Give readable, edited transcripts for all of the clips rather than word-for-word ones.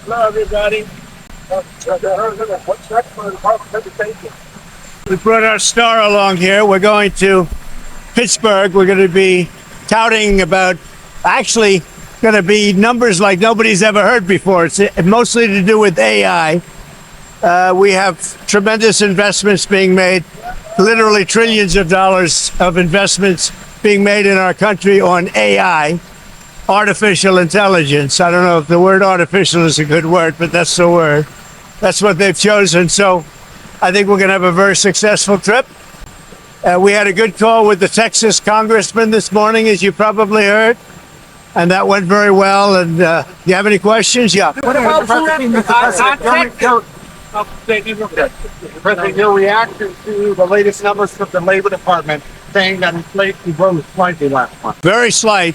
Hello, everybody. We brought our star along here. We're going to Pittsburgh. We're going to be touting about, actually, going to be numbers like nobody's ever heard before. It's mostly to do with AI. We have tremendous investments being made, literally trillions of dollars of investments being made in our country on AI, artificial intelligence. I don't know if the word artificial is a good word, but that's the word. That's what they've chosen. So I think we're going to have a very successful trip. We had a good call with the Texas congressman this morning, as you probably heard, and that went very well. And do you have any questions? Yeah. What about President, your reaction to the latest numbers from the Labor Department saying that inflation rose slightly last month? Very slight.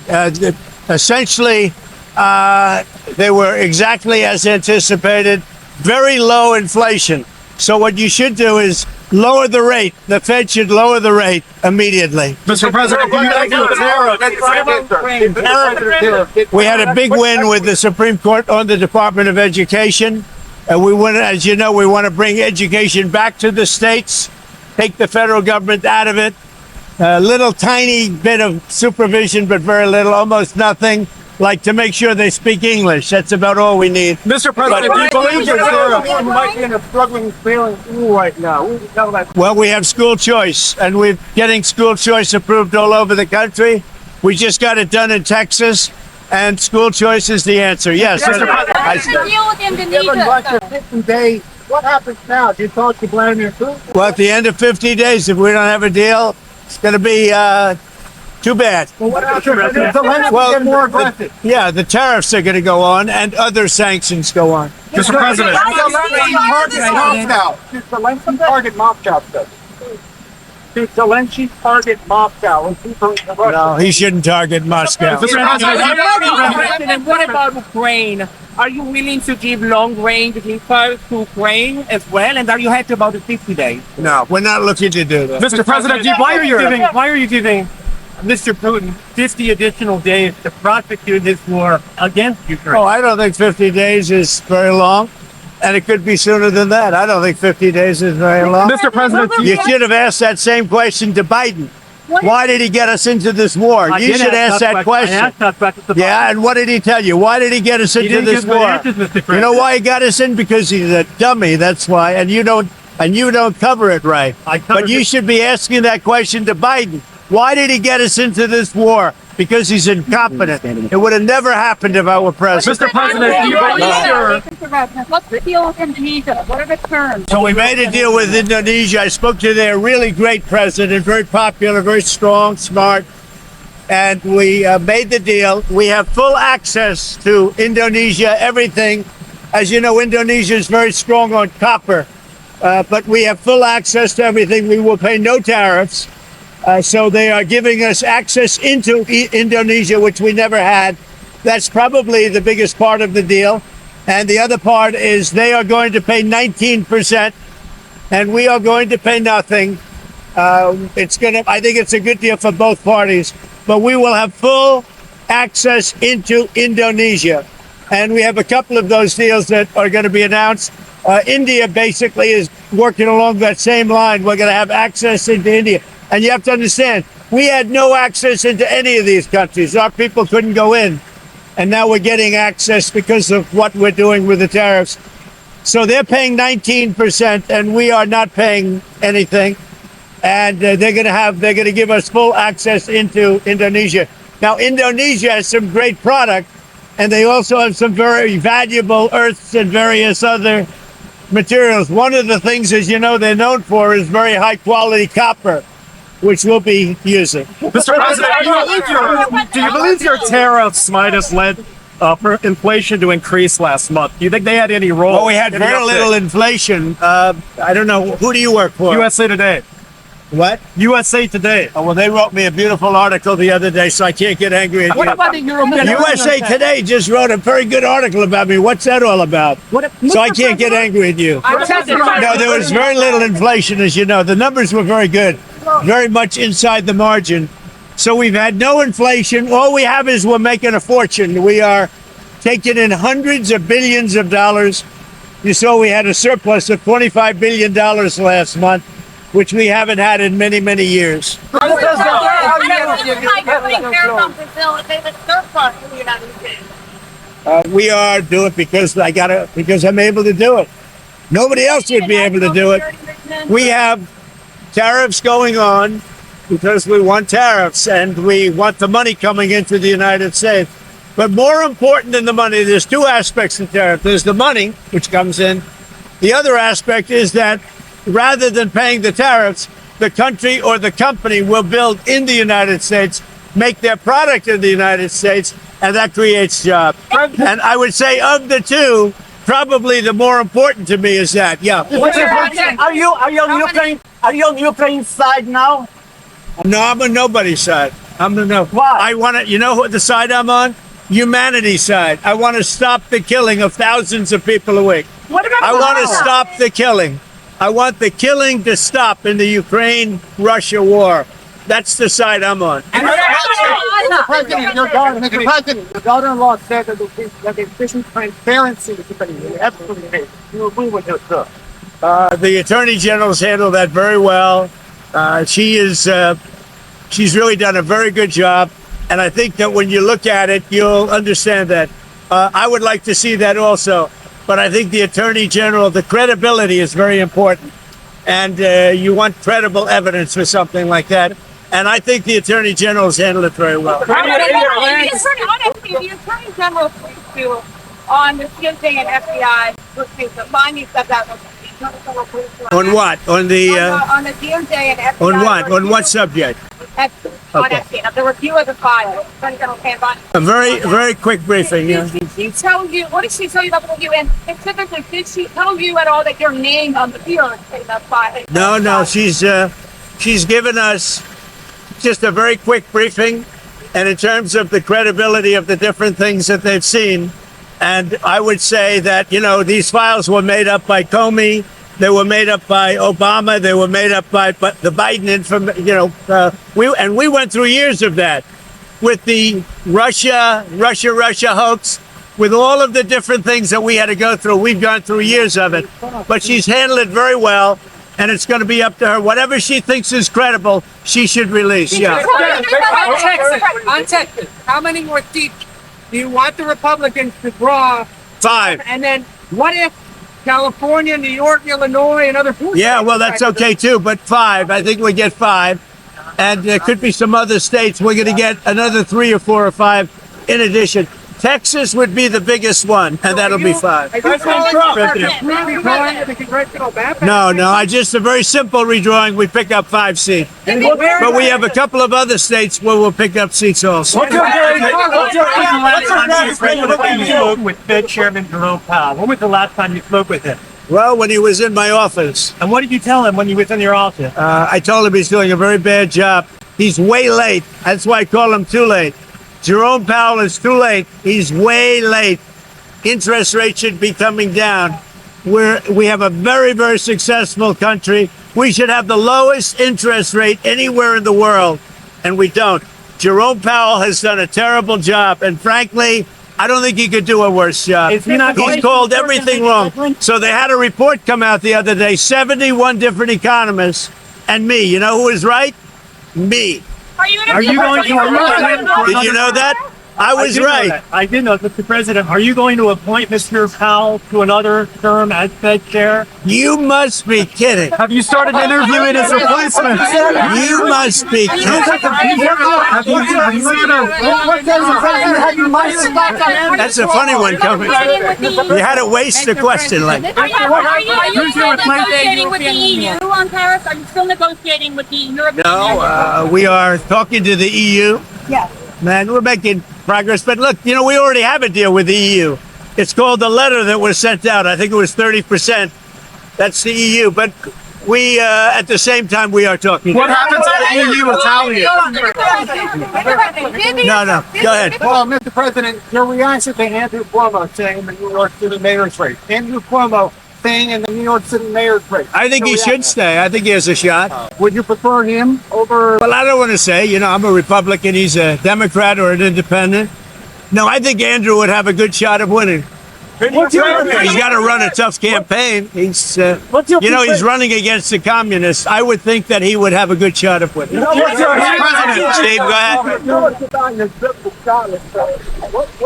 Essentially, they were exactly as anticipated. Very low inflation. So what you should do is lower the rate. The Fed should lower the rate immediately. Mr. President, We had a big win with the Supreme Court on the Department of Education. We want, as you know, we want to bring education back to the states, take the federal government out of it. A little tiny bit of supervision, but very little, almost nothing. Like to make sure they speak English. That's about all we need. Mr. President, do you believe you're might be in a struggling failing school right now? Well, we have school choice, and we're getting school choice approved all over the country. We just got it done in Texas, and school choice is the answer. Yes. Mr. President, what happens now? Do you talk to Vladimir Putin? Well, at the end of 50 days, if we don't have a deal, it's going to be too bad. Well, what happens? Well, more aggressive. Yeah, the tariffs are going to go on, and other sanctions go on. Mr. President, Should Zelensky target Moscow? Should Zelensky target Moscow? No, he shouldn't target Moscow. And what about Ukraine? Are you willing to give long-range missiles to Ukraine as well? And are you happy about the 50 days? No, we're not looking to do that. Mr. President, why are you giving Mr. Putin 50 additional days to prosecute his war against Ukraine? Oh, I don't think 50 days is very long, and it could be sooner than that. I don't think 50 days is very long. Mr. President, you should have asked that same question to Biden. Why did he get us into this war? You should ask that question. Yeah, and what did he tell you? Why did he get us into this war? You know why he got us in? Because he's a dummy. That's why. And you don't cover it right. But you should be asking that question to Biden. Why did he get us into this war? Because he's incompetent. It would have never happened if I were president. Mr. President, do you believe What's the deal with Indonesia? What are the terms? So we made a deal with Indonesia. I spoke to their really great president, very popular, very strong, smart. And we made the deal. We have full access to Indonesia, everything. As you know, Indonesia is very strong on copper. But we have full access to everything. We will pay no tariffs. So they are giving us access into Indonesia, which we never had. That's probably the biggest part of the deal. And the other part is they are going to pay 19%, and we are going to pay nothing. I think it's a good deal for both parties. But we will have full access into Indonesia. And we have a couple of those deals that are going to be announced. India basically is working along that same line. We're going to have access into India. And you have to understand, we had no access into any of these countries. Our people couldn't go in. And now we're getting access because of what we're doing with the tariffs. So they're paying 19%, and we are not paying anything. And they're going to give us full access into Indonesia. Now, Indonesia has some great product, and they also have some very valuable earths and various other materials. One of the things, as you know, they're known for is very high quality copper, which we'll be using. Mr. President, do you believe your tariffs might have led inflation to increase last month? Do you think they had any role? Well, we had very little inflation. I don't know. Who do you work for? USA Today. What? USA Today. Oh, well, they wrote me a beautiful article the other day, so I can't get angry at you. What about the European USA Today just wrote a very good article about me. What's that all about? So I can't get angry at you. No, there was very little inflation, as you know. The numbers were very good, very much inside the margin. So we've had no inflation. All we have is we're making a fortune. We are taken in hundreds of billions of dollars. You saw we had a surplus of $25 billion last month, which we haven't had in many, many years. We are doing it because I'm able to do it. Nobody else would be able to do it. We have tariffs going on because we want tariffs and we want the money coming into the United States. But more important than the money, there's two aspects to tariff. There's the money, which comes in. The other aspect is that rather than paying the tariffs, the country or the company will build in the United States, make their product in the United States, and that creates jobs. And I would say of the two, probably the more important to me is that. Yeah. Are you on Ukraine's side now? No, I'm on nobody's side. I'm on no. Why? I want to. You know what the side I'm on? Humanity's side. I want to stop the killing of thousands of people a week. What about I want to stop the killing. I want the killing to stop in the Ukraine-Russia war. That's the side I'm on. Mr. President, your daughter-in-law said that there's sufficient transparency to the absolutely. You agree with her, sir? The Attorney General's handled that very well. She's really done a very good job. And I think that when you look at it, you'll understand that. I would like to see that also. But I think the Attorney General, the credibility is very important. And you want credible evidence for something like that. And I think the Attorney General's handled it very well. The Attorney General speaks to on the DOJ and FBI the findings of that. On what? On the on the DOJ and FBI. on what? On what subject? The review of the file. A very quick briefing. Yeah. Did she tell you? What did she tell you about the review? And specifically, did she tell you at all that your name on the field in the file? No. She's given us just a very quick briefing, and in terms of the credibility of the different things that they've seen. And I would say that, these files were made up by Comey, they were made up by Obama, they were made up by the Biden we went through years of that with the Russia hoax, with all of the different things that we had to go through. We've gone through years of it, but she's handled it very well. And it's going to be up to her. Whatever she thinks is credible, she should release. Yeah. On Texas, how many more seats do you want the Republicans to draw? 5. And then what if California, New York, Illinois, and other... Yeah, well, that's okay, too. But 5. I think we get 5. And there could be some other states. We're going to get another 3 or 4 or 5 in addition. Texas would be the biggest one, and that'll be 5. No, I just a very simple redrawing. We pick up 5 seats. But we have a couple of other states where we'll pick up seats also. What's your with Fed Chairman Jerome Powell? When was the last time you spoke with him? Well, when he was in my office. And what did you tell him when he was in your office? I told him he's doing a very bad job. He's way late. That's why I call him too late. Jerome Powell is too late. He's way late. Interest rates should be coming down. We have a very, very successful country. We should have the lowest interest rate anywhere in the world, and we don't. Jerome Powell has done a terrible job, and frankly, I don't think he could do a worse job. He's called everything wrong. So they had a report come out the other day, 71 different economists, and me. You know who is right? Me. Are you going to? Did you know that? I was right. I did know, Mr. President. Are you going to appoint Mr. Powell to another term as Fed Chair? You must be kidding. Have you started interviewing his replacement? You must be kidding. That's a funny one coming. You had to waste the question like that. Are you still negotiating with the EU on tariffs? Are you still negotiating with the European Union? No, we are talking to the EU. Yes. Man, we're making progress. But look, we already have a deal with the EU. It's called the letter that was sent out. I think it was 30%. That's the EU. But we, at the same time, we are talking. What happened to the EU Italian? No. Go ahead. Well, Mr. President, your reaction to Andrew Cuomo saying in the New York City mayor's race. Andrew Cuomo staying in the New York City mayor's race. I think he should stay. I think he has a shot. Would you prefer him over? Well, I don't want to say. I'm a Republican. He's a Democrat or an independent. No, I think Andrew would have a good shot of winning. He's got to run a tough campaign. He's running against the communists. I would think that he would have a good shot of winning. Steve, go ahead. What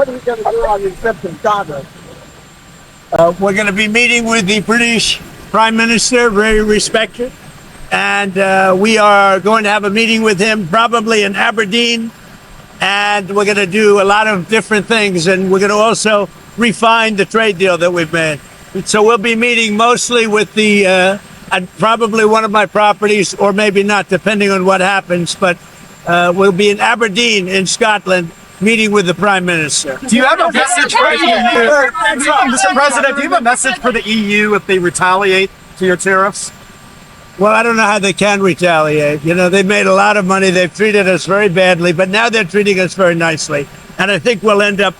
are you going to do on your trip in Scotland? We're going to be meeting with the British Prime Minister, very respected. And we are going to have a meeting with him probably in Aberdeen. And we're going to do a lot of different things. And we're going to also refine the trade deal that we've made. So we'll be meeting mostly with the, probably one of my properties, or maybe not, depending on what happens. But we'll be in Aberdeen in Scotland, meeting with the Prime Minister. Do you have a message for the EU? Mr. President, do you have a message for the EU if they retaliate to your tariffs? Well, I don't know how they can retaliate. You know, they've made a lot of money. They've treated us very badly, but now they're treating us very nicely. And I think we'll end up,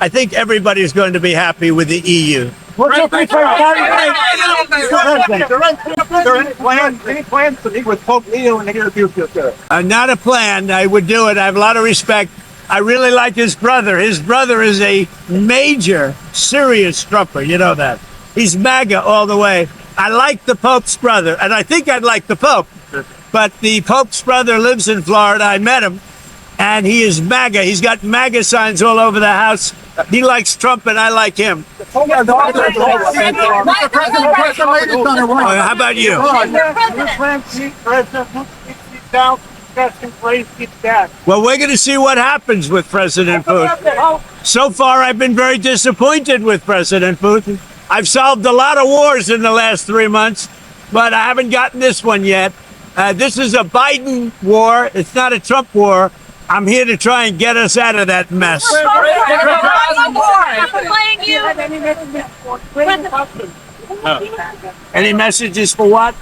I think everybody's going to be happy with the EU. Any plans to meet with Pope Leo in the near future? Not a plan. I would do it. I have a lot of respect. I really like his brother. His brother is a major, serious Trumper. You know that. He's MAGA all the way. I like the Pope's brother, and I think I'd like the Pope. But the Pope's brother lives in Florida. I met him, and he is MAGA. He's got MAGA signs all over the house. He likes Trump, and I like him. How about you? Well, we're going to see what happens with President Putin. So far, I've been very disappointed with President Putin. I've solved a lot of wars in the last 3 months, but I haven't gotten this one yet. This is a Biden war. It's not a Trump war. I'm here to try and get us out of that mess. Any messages for what?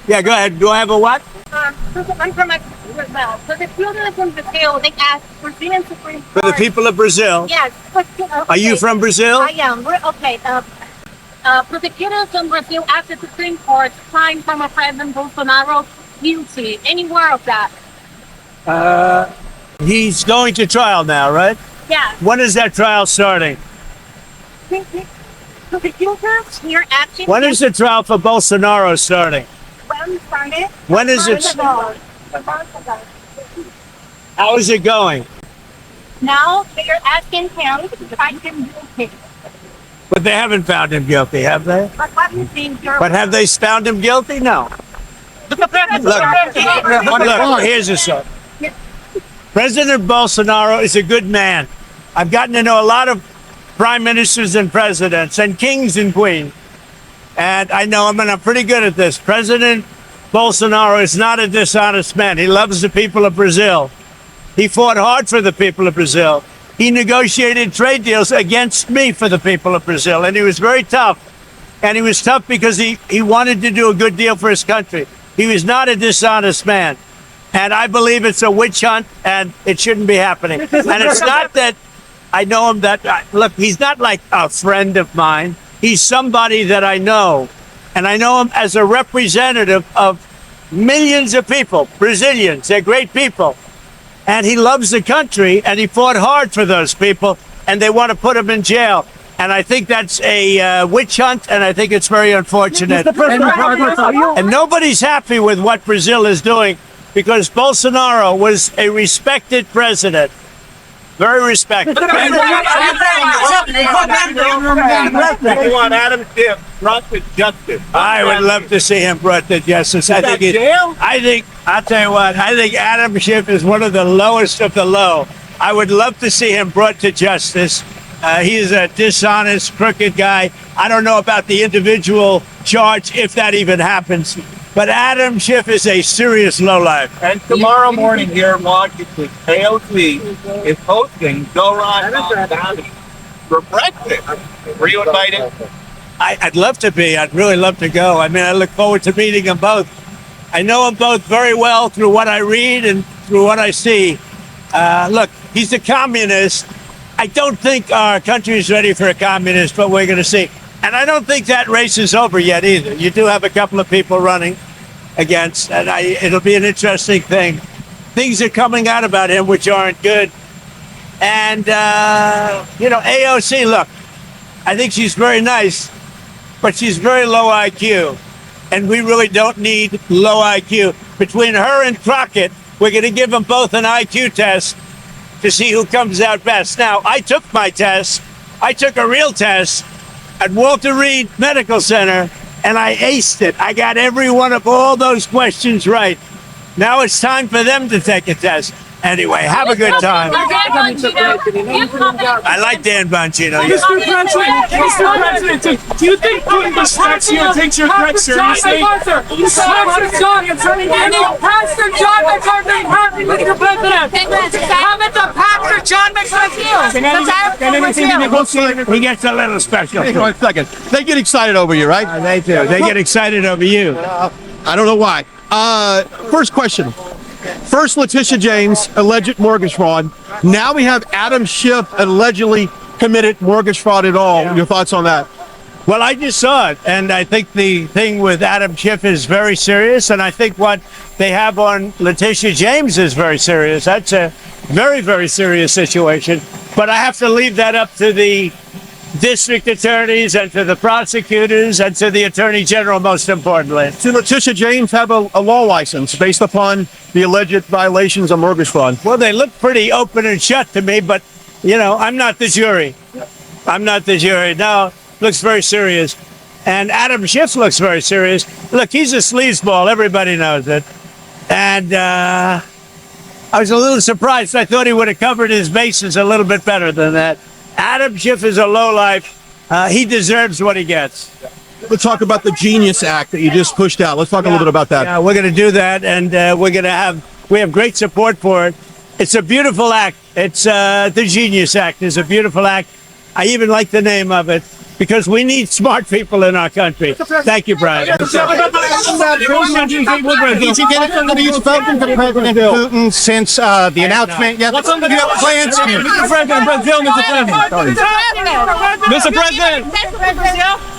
Yeah, go ahead. Do I have a what? I'm from Brazil. So the children from Brazil, they asked Brazilian Supreme Court. For the people of Brazil? Yes. But, Are you from Brazil? I am. Okay. Prosecutors from Brazil asked the Supreme Court to find former President Bolsonaro guilty. Any word of that? He's going to trial now, right? Yes. When is that trial starting? Prosecutors here asking. When is the trial for Bolsonaro starting? When started? When is it? How is it going? Now they are asking him to find him guilty. But they haven't found him guilty, have they? But what do you think? But have they found him guilty? No. Look, here's the story. President Bolsonaro is a good man. I've gotten to know a lot of prime ministers and presidents and kings and queens. And I know him, and I'm pretty good at this. President Bolsonaro is not a dishonest man. He loves the people of Brazil. He fought hard for the people of Brazil. He negotiated trade deals against me for the people of Brazil, and he was very tough. And he was tough because he wanted to do a good deal for his country. He was not a dishonest man. And I believe it's a witch hunt, and it shouldn't be happening. And it's not that I know him look, he's not like a friend of mine. He's somebody that I know. And I know him as a representative of millions of people, Brazilians. They're great people. And he loves the country, and he fought hard for those people, and they want to put him in jail. And I think that's a witch hunt, and I think it's very unfortunate. And nobody's happy with what Brazil is doing, because Bolsonaro was a respected president. Very respected. You want Adam Schiff brought to justice. I would love to see him brought to justice. I'll tell you what, I think Adam Schiff is one of the lowest of the low. I would love to see him brought to justice. He is a dishonest, crooked guy. I don't know about the individual charge, if that even happens. But Adam Schiff is a serious lowlife. And tomorrow morning here in Washington, Aoc is hosting Zoran Al-Dani for breakfast. Were you invited? I'd love to be. I'd really love to go. I mean, I look forward to meeting them both. I know them both very well through what I read and through what I see. Look, he's a communist. I don't think our country is ready for a communist, but we're going to see. And I don't think that race is over yet either. You do have a couple of people running against, and it'll be an interesting thing. Things are coming out about him which aren't good. And, AOC, look, I think she's very nice, but she's very low IQ. And we really don't need low IQ. Between her and Crockett, we're going to give them both an IQ test to see who comes out best. Now, I took my test. I took a real test at Walter Reed Medical Center, and I aced it. I got every one of all those questions right. Now it's time for them to take a test. Anyway, have a good time. I like Dan Bongino. Mr. President, do you think Putin respects you and takes your threat seriously? Pastor John McCarthy, Mr. President. Comment to Pastor John McCarthy. He gets a little special. Hang on a second. They get excited over you, right? They do. They get excited over you. I don't know why. First question. First, Letitia James, alleged mortgage fraud. Now we have Adam Schiff allegedly committed mortgage fraud at all. Your thoughts on that? Well, I just saw it, and I think the thing with Adam Schiff is very serious, and I think what they have on Letitia James is very serious. That's a very, very serious situation. But I have to leave that up to the district attorneys and to the prosecutors and to the attorney general, most importantly. Does Letitia James have a law license based upon the alleged violations of mortgage fraud? Well, they look pretty open and shut to me, but, I'm not the jury. No, looks very serious. And Adam Schiff looks very serious. Look, he's a sleazeball. Everybody knows it. And I was a little surprised. I thought he would have covered his bases a little bit better than that. Adam Schiff is a lowlife. He deserves what he gets. Let's talk about the Genius Act that you just pushed out. Let's talk a little bit about that. Yeah, we're going to do that, and we have great support for it. It's a beautiful act. It's the Genius Act is a beautiful act. I even like the name of it because we need smart people in our country. Thank you, Brian. Did you get it from the spoken to President Putin since the announcement? Yeah, What's on the plans here? Mr. President, Brazil, Mr. President. Mr. President. Mr. President.